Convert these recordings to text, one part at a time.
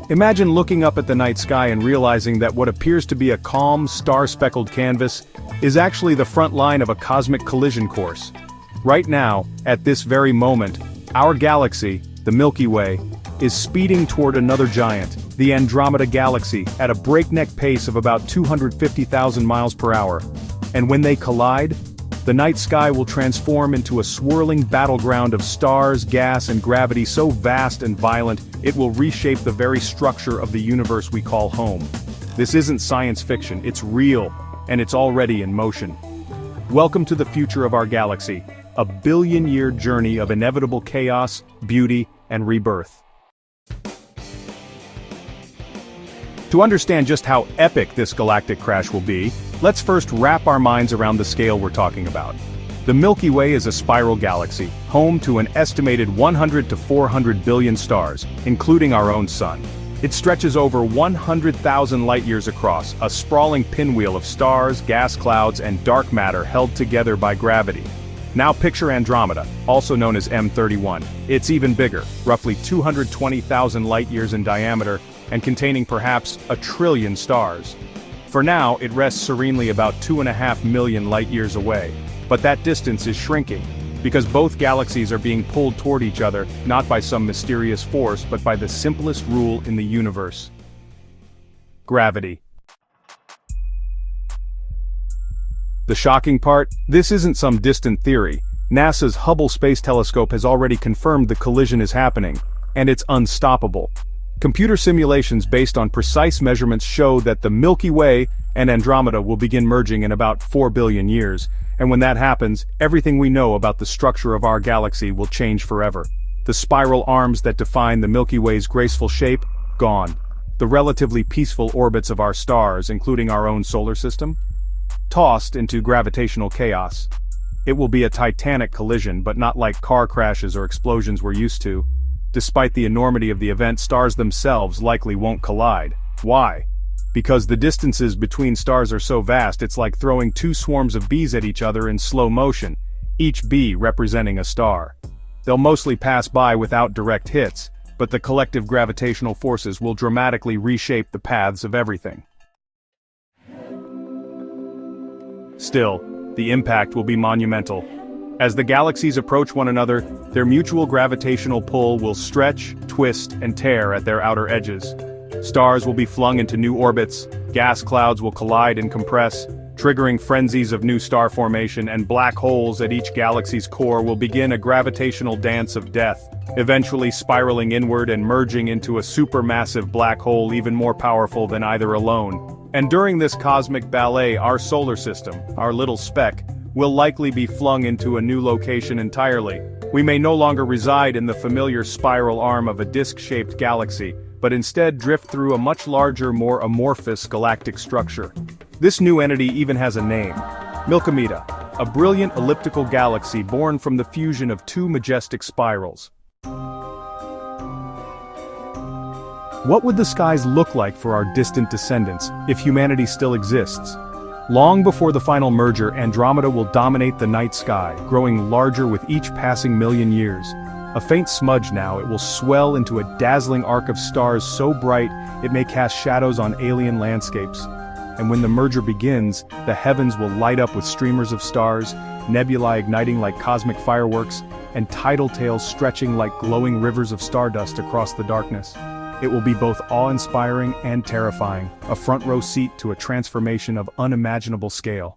Imagine looking up at the night sky and realizing that what appears to be a calm, star-speckled canvas is actually the front line of a cosmic collision course. Right now, at this very moment, our galaxy, the Milky Way, is speeding toward another giant, the Andromeda galaxy, at a breakneck pace of about 250,000 miles per hour. And when they collide, the night sky will transform into a swirling battleground of stars, gas, and gravity so vast and violent, it will reshape the very structure of the universe we call home. This isn't science fiction, it's real, and it's already in motion. Welcome to the future of our galaxy, a billion-year journey of inevitable chaos, beauty, and rebirth. To understand just how epic this galactic crash will be, let's first wrap our minds around the scale we're talking about. The Milky Way is a spiral galaxy, home to an estimated 100 to 400 billion stars, including our own sun. It stretches over 100,000 light-years across, a sprawling pinwheel of stars, gas clouds, and dark matter held together by gravity. Now picture Andromeda, also known as M31. It's even bigger, roughly 220,000 light-years in diameter, and containing perhaps 1 trillion stars. For now, it rests serenely about 2.5 million light-years away. But that distance is shrinking, because both galaxies are being pulled toward each other, not by some mysterious force but by the simplest rule in the universe. Gravity. The shocking part? This isn't some distant theory. NASA's Hubble Space Telescope has already confirmed the collision is happening, and it's unstoppable. Computer simulations based on precise measurements show that the Milky Way and Andromeda will begin merging in about 4 billion years, and when that happens, everything we know about the structure of our galaxy will change forever. The spiral arms that define the Milky Way's graceful shape? Gone. The relatively peaceful orbits of our stars, including our own solar system? Tossed into gravitational chaos. It will be a titanic collision, but not like car crashes or explosions we're used to. Despite the enormity of the event, stars themselves likely won't collide. Why? Because the distances between stars are so vast it's like throwing 2 swarms of bees at each other in slow motion, each bee representing a star. They'll mostly pass by without direct hits, but the collective gravitational forces will dramatically reshape the paths of everything. Still, the impact will be monumental. As the galaxies approach one another, their mutual gravitational pull will stretch, twist, and tear at their outer edges. Stars will be flung into new orbits, gas clouds will collide and compress, triggering frenzies of new star formation, and black holes at each galaxy's core will begin a gravitational dance of death, eventually spiraling inward and merging into a supermassive black hole even more powerful than either alone. And during this cosmic ballet, our solar system, our little speck, will likely be flung into a new location entirely. We may no longer reside in the familiar spiral arm of a disc-shaped galaxy, but instead drift through a much larger, more amorphous galactic structure. This new entity even has a name: Milkomeda, a brilliant elliptical galaxy born from the fusion of 2 majestic spirals. What would the skies look like for our distant descendants, if humanity still exists? Long before the final merger, Andromeda will dominate the night sky, growing larger with each passing million years. A faint smudge now, it will swell into a dazzling arc of stars so bright it may cast shadows on alien landscapes. And when the merger begins, the heavens will light up with streamers of stars, nebulae igniting like cosmic fireworks, and tidal tails stretching like glowing rivers of stardust across the darkness. It will be both awe-inspiring and terrifying, a front-row seat to a transformation of unimaginable scale.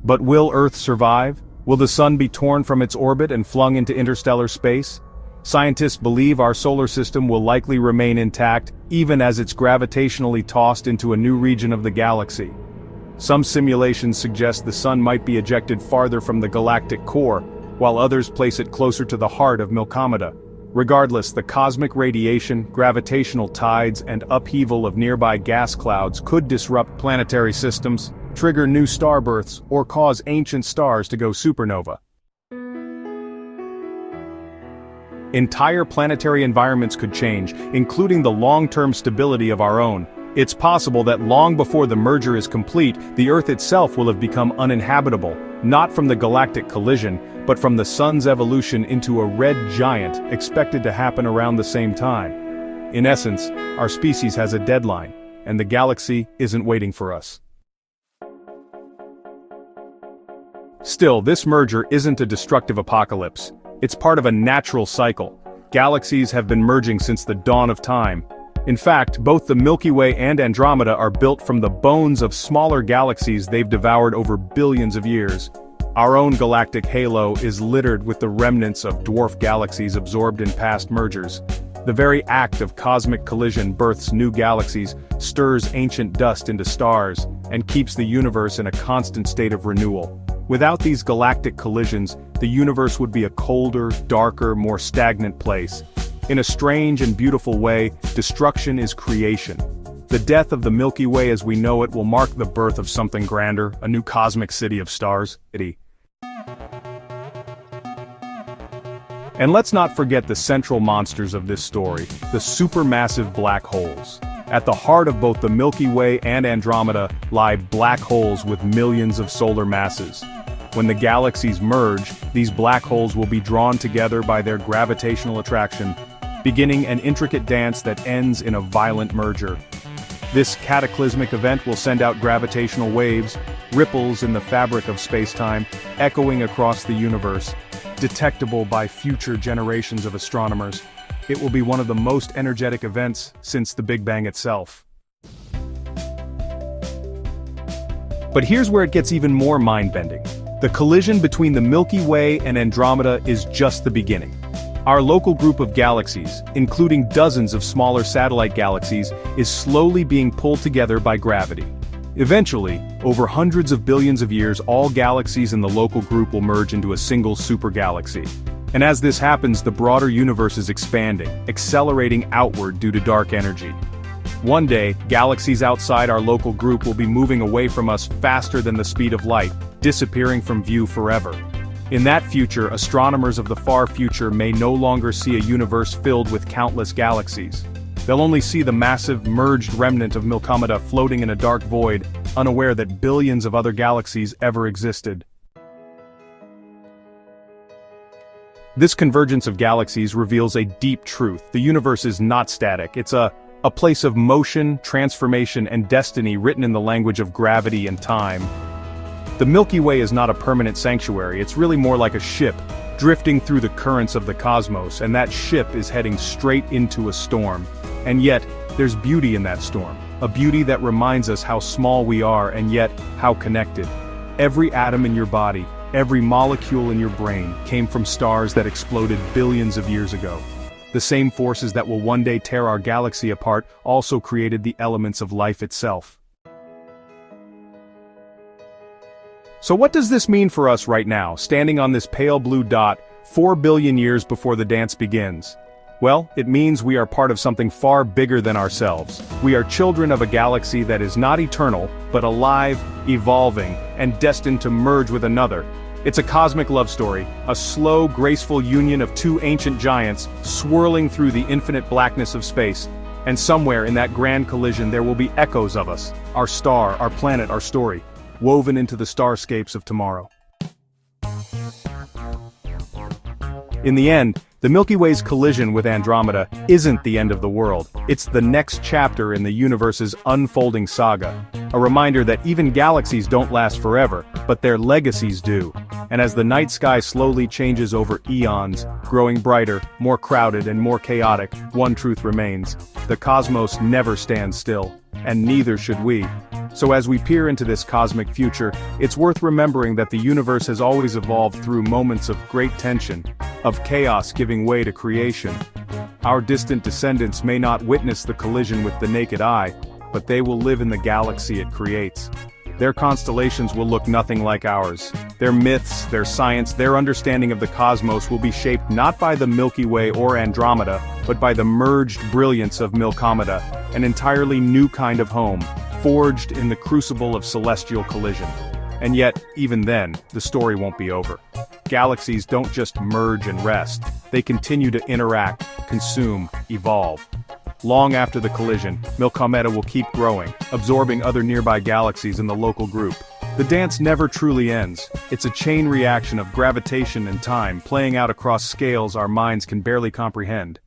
But will Earth survive? Will the sun be torn from its orbit and flung into interstellar space? Scientists believe our solar system will likely remain intact, even as it's gravitationally tossed into a new region of the galaxy. Some simulations suggest the sun might be ejected farther from the galactic core, while others place it closer to the heart of Milkomeda. Regardless, the cosmic radiation, gravitational tides, and upheaval of nearby gas clouds could disrupt planetary systems, trigger new star births, or cause ancient stars to go supernova. Entire planetary environments could change, including the long-term stability of our own. It's possible that long before the merger is complete, the Earth itself will have become uninhabitable, not from the galactic collision, but from the sun's evolution into a red giant expected to happen around the same time. In essence, our species has a deadline, and the galaxy isn't waiting for us. Still, this merger isn't a destructive apocalypse. It's part of a natural cycle. Galaxies have been merging since the dawn of time. In fact, both the Milky Way and Andromeda are built from the bones of smaller galaxies they've devoured over billions of years. Our own galactic halo is littered with the remnants of dwarf galaxies absorbed in past mergers. The very act of cosmic collision births new galaxies, stirs ancient dust into stars, and keeps the universe in a constant state of renewal. Without these galactic collisions, the universe would be a colder, darker, more stagnant place. In a strange and beautiful way, destruction is creation. The death of the Milky Way as we know it will mark the birth of something grander, a new cosmic city of stars. And let's not forget the central monsters of this story, the supermassive black holes. At the heart of both the Milky Way and Andromeda lie black holes with millions of solar masses. When the galaxies merge, these black holes will be drawn together by their gravitational attraction, beginning an intricate dance that ends in a violent merger. This cataclysmic event will send out gravitational waves, ripples in the fabric of space-time, echoing across the universe, detectable by future generations of astronomers. It will be one of the most energetic events since the Big Bang itself. But here's where it gets even more mind-bending. The collision between the Milky Way and Andromeda is just the beginning. Our local group of galaxies, including dozens of smaller satellite galaxies, is slowly being pulled together by gravity. Eventually, over hundreds of billions of years, all galaxies in the local group will merge into a single supergalaxy. And as this happens, the broader universe is expanding, accelerating outward due to dark energy. One day, galaxies outside our local group will be moving away from us faster than the speed of light, disappearing from view forever. In that future, astronomers of the far future may no longer see a universe filled with countless galaxies. They'll only see the massive, merged remnant of Milkomeda floating in a dark void, unaware that billions of other galaxies ever existed. This convergence of galaxies reveals a deep truth. The universe is not static. It's a place of motion, transformation, and destiny written in the language of gravity and time. The Milky Way is not a permanent sanctuary, it's really more like a ship, drifting through the currents of the cosmos, and that ship is heading straight into a storm. And yet, there's beauty in that storm, a beauty that reminds us how small we are and yet how connected. Every atom in your body, every molecule in your brain came from stars that exploded billions of years ago. The same forces that will one day tear our galaxy apart also created the elements of life itself. So what does this mean for us right now, standing on this pale blue dot, 4 billion years before the dance begins? Well, it means we are part of something far bigger than ourselves. We are children of a galaxy that is not eternal, but alive, evolving, and destined to merge with another. It's a cosmic love story, a slow, graceful union of two ancient giants, swirling through the infinite blackness of space. And somewhere in that grand collision there will be echoes of us, our star, our planet, our story, woven into the starscapes of tomorrow. In the end, the Milky Way's collision with Andromeda isn't the end of the world. It's the next chapter in the universe's unfolding saga. A reminder that even galaxies don't last forever, but their legacies do. And as the night sky slowly changes over eons, growing brighter, more crowded, and more chaotic, one truth remains: the cosmos never stands still, and neither should we. So as we peer into this cosmic future, it's worth remembering that the universe has always evolved through moments of great tension, of chaos giving way to creation. Our distant descendants may not witness the collision with the naked eye, but they will live in the galaxy it creates. Their constellations will look nothing like ours. Their myths, their science, their understanding of the cosmos will be shaped not by the Milky Way or Andromeda, but by the merged brilliance of Milkomeda, an entirely new kind of home, forged in the crucible of celestial collision. And yet, even then, the story won't be over. Galaxies don't just merge and rest, they continue to interact, consume, evolve. Long after the collision, Milkomeda will keep growing, absorbing other nearby galaxies in the local group. The dance never truly ends. It's a chain reaction of gravitation and time playing out across scales our minds can barely comprehend.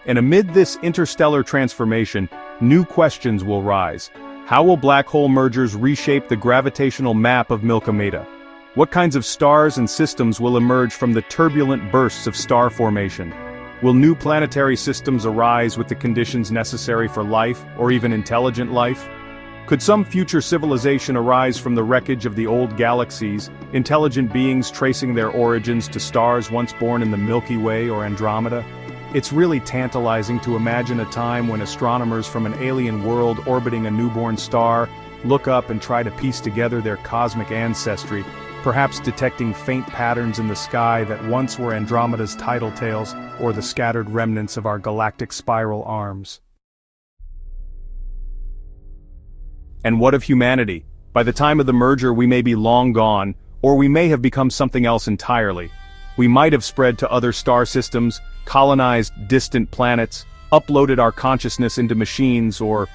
And amid this interstellar transformation, new questions will rise. How will black hole mergers reshape the gravitational map of Milky? What kinds of stars and systems will emerge from the turbulent bursts of star formation? Will new planetary systems arise with the conditions necessary for life, or even intelligent life? Could some future civilization arise from the wreckage of the old galaxies, intelligent beings tracing their origins to stars once born in the Milky Way or Andromeda? It's really tantalizing to imagine a time when astronomers from an alien world orbiting a newborn star look up and try to piece together their cosmic ancestry, perhaps detecting faint patterns in the sky that once were Andromeda's tidal tails or the scattered remnants of our galactic spiral arms. And what of humanity? By the time of the merger we may be long gone, or we may have become something else entirely. We might have spread to other star systems, colonized distant planets, uploaded our consciousness into machines, or,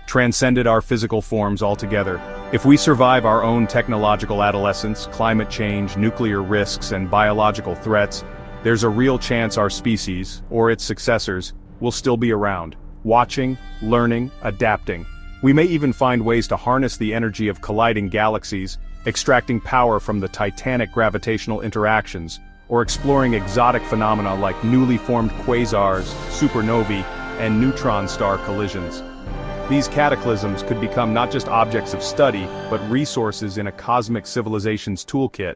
transcended our physical forms altogether. If we survive our own technological adolescence, climate change, nuclear risks, and biological threats, there's a real chance our species, or its successors, will still be around, watching, learning, adapting. We may even find ways to harness the energy of colliding galaxies, extracting power from the titanic gravitational interactions, or exploring exotic phenomena like newly formed quasars, supernovae, and neutron star collisions. These cataclysms could become not just objects of study, but resources in a cosmic civilization's toolkit.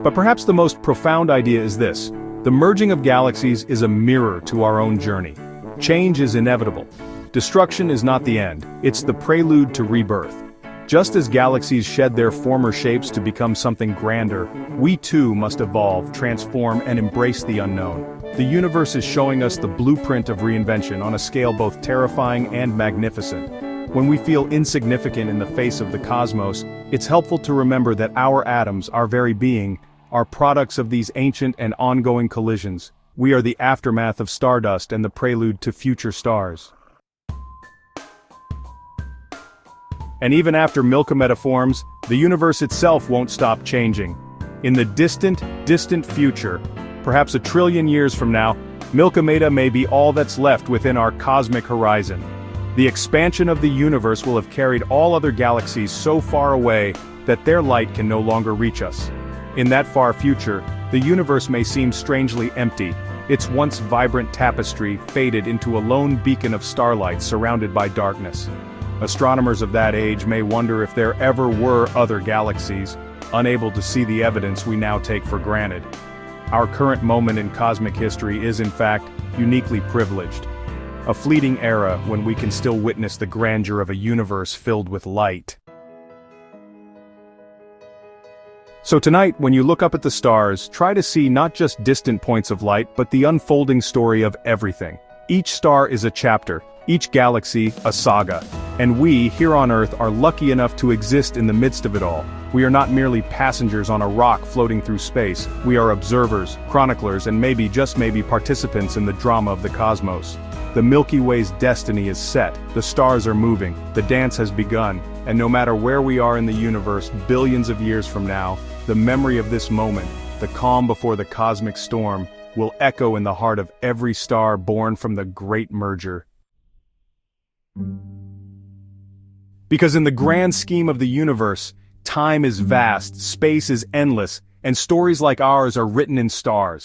But perhaps the most profound idea is this: the merging of galaxies is a mirror to our own journey. Change is inevitable. Destruction is not the end, it's the prelude to rebirth. Just as galaxies shed their former shapes to become something grander, we too must evolve, transform, and embrace the unknown. The universe is showing us the blueprint of reinvention on a scale both terrifying and magnificent. When we feel insignificant in the face of the cosmos, it's helpful to remember that our atoms, our very being, are products of these ancient and ongoing collisions. We are the aftermath of stardust and the prelude to future stars. And even after Milky forms, the universe itself won't stop changing. In the distant, distant future, perhaps 1 trillion years from now, Milky may be all that's left within our cosmic horizon. The expansion of the universe will have carried all other galaxies so far away that their light can no longer reach us. In that far future, the universe may seem strangely empty, its once vibrant tapestry faded into a lone beacon of starlight surrounded by darkness. Astronomers of that age may wonder if there ever were other galaxies, unable to see the evidence we now take for granted. Our current moment in cosmic history is in fact uniquely privileged. A fleeting era when we can still witness the grandeur of a universe filled with light. So tonight, when you look up at the stars, try to see not just distant points of light, but the unfolding story of everything. Each star is a chapter, each galaxy a saga. And we, here on Earth, are lucky enough to exist in the midst of it all. We are not merely passengers on a rock floating through space. We are observers, chroniclers, and maybe, just maybe, participants in the drama of the cosmos. The Milky Way's destiny is set, the stars are moving, the dance has begun, and no matter where we are in the universe billions of years from now, the memory of this moment, the calm before the cosmic storm, will echo in the heart of every star born from the great merger. Because in the grand scheme of the universe, time is vast, space is endless, and stories like ours are written in stars.